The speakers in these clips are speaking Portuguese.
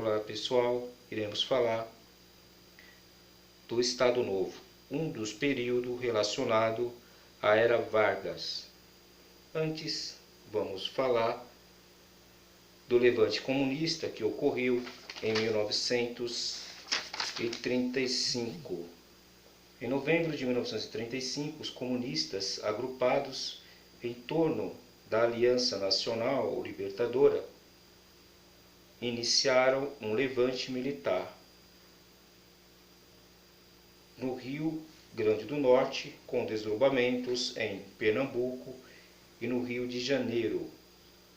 Olá pessoal, iremos falar do Estado Novo, um dos períodos relacionado à Era Vargas. Antes, vamos falar do levante comunista que ocorreu em 1935. Em novembro de 1935, os comunistas, agrupados em torno da Aliança Nacional Libertadora, iniciaram um levante militar no Rio Grande do Norte, com desdobramentos em Pernambuco e no Rio de Janeiro.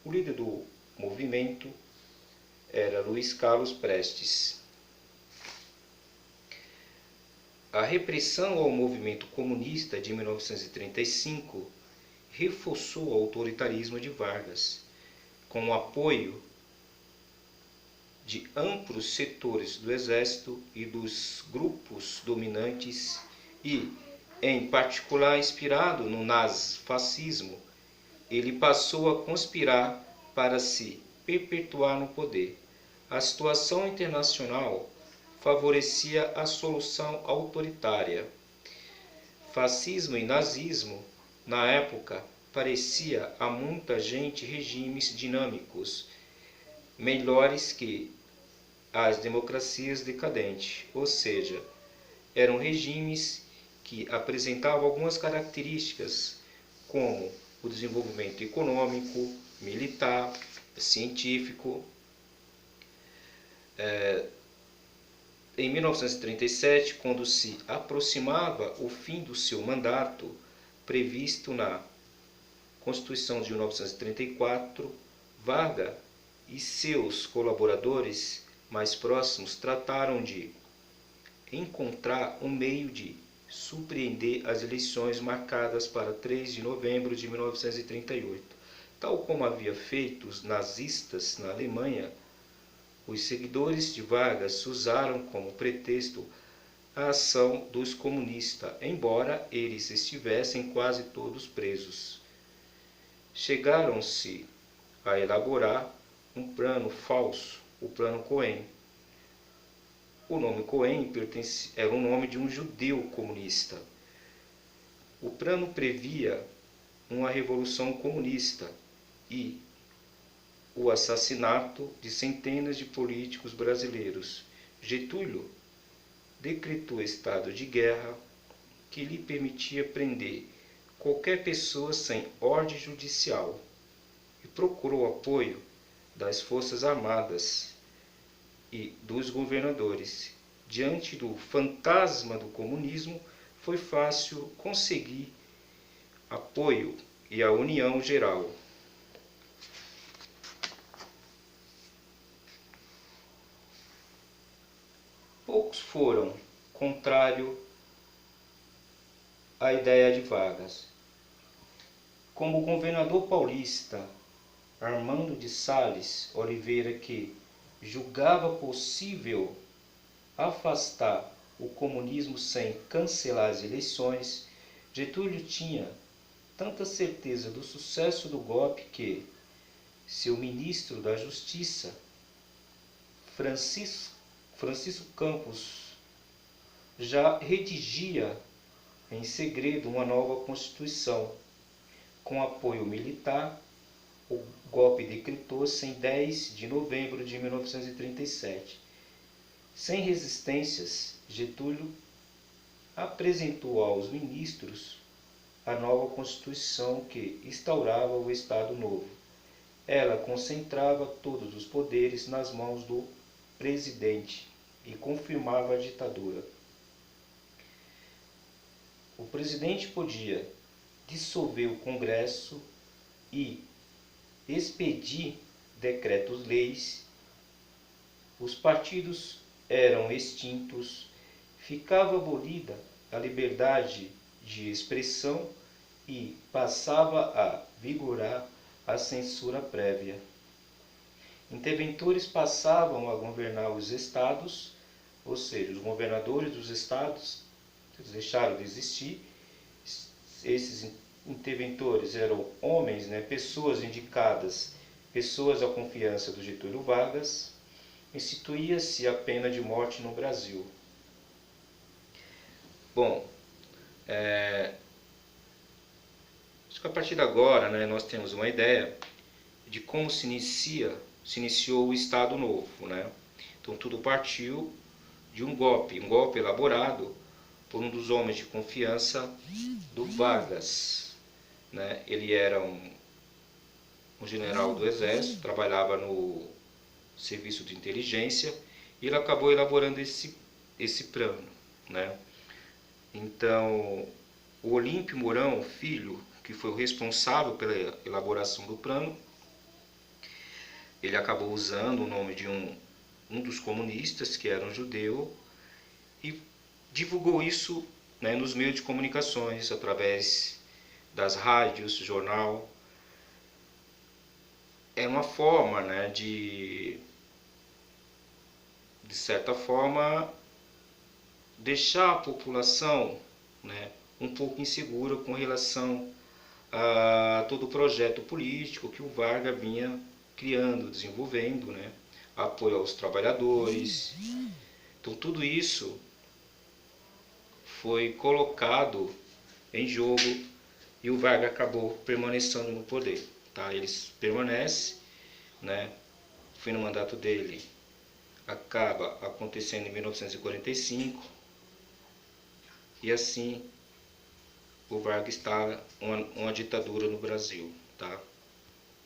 O líder do movimento era Luiz Carlos Prestes. A repressão ao movimento comunista de 1935 reforçou o autoritarismo de Vargas, com o apoio de amplos setores do exército e dos grupos dominantes e, em particular, inspirado no nazifascismo, ele passou a conspirar para se perpetuar no poder. A situação internacional favorecia a solução autoritária. Fascismo e nazismo, na época, parecia a muita gente regimes dinâmicos, melhores que as democracias decadentes, ou seja, eram regimes que apresentavam algumas características como o desenvolvimento econômico, militar, científico. Em 1937, quando se aproximava o fim do seu mandato, previsto na Constituição de 1934, Vargas e seus colaboradores mais próximos trataram de encontrar um meio de surpreender as eleições marcadas para 3 de novembro de 1938. Tal como havia feito os nazistas na Alemanha, os seguidores de Vargas usaram como pretexto a ação dos comunistas, embora eles estivessem quase todos presos. Chegaram-se a elaborar um plano falso, o Plano Cohen. O nome Cohen era o nome de um judeu comunista. O plano previa uma revolução comunista e o assassinato de centenas de políticos brasileiros. Getúlio decretou estado de guerra que lhe permitia prender qualquer pessoa sem ordem judicial e procurou apoio das Forças Armadas e dos governadores. Diante do fantasma do comunismo, foi fácil conseguir apoio e a união geral. Poucos foram contrários à ideia de Vargas, como o governador paulista Armando de Sales Oliveira, que julgava possível afastar o comunismo sem cancelar as eleições. Getúlio tinha tanta certeza do sucesso do golpe que seu ministro da Justiça, Francisco Campos, já redigia em segredo uma nova Constituição. Com apoio militar, o golpe decretou-se em 10 de novembro de 1937. Sem resistências, Getúlio apresentou aos ministros a nova Constituição que instaurava o Estado Novo. Ela concentrava todos os poderes nas mãos do presidente e confirmava a ditadura. O presidente podia dissolver o Congresso e expedir decretos-leis, os partidos eram extintos, ficava abolida a liberdade de expressão e passava a vigorar a censura prévia. Interventores passavam a governar os estados, ou seja, os governadores dos estados deixaram de existir. Esses interventores eram homens, pessoas indicadas, pessoas da confiança do Getúlio Vargas. instituía-se a pena de morte no Brasil. Bom, acho que a partir de agora, né, nós temos uma ideia de como se iniciou o Estado Novo, né? Então tudo partiu de um golpe elaborado por um dos homens de confiança do Vargas, né? Ele era um general do exército, trabalhava no serviço de inteligência e ele acabou elaborando esse plano, né? Então, o Olímpio Mourão, filho, que foi o responsável pela elaboração do plano, ele acabou usando o nome de um dos comunistas, que era um judeu, e divulgou isso, né, nos meios de comunicações, através das rádios, jornal. É uma forma, né, de certa forma, deixar a população, né, um pouco insegura com relação a todo o projeto político que o Vargas vinha criando, desenvolvendo, né, apoio aos trabalhadores. Então tudo isso foi colocado em jogo e o Vargas acabou permanecendo no poder. Tá? Ele permanece, né? O fim do mandato dele acaba acontecendo em 1945 e assim o Vargas está uma ditadura no Brasil. Tá?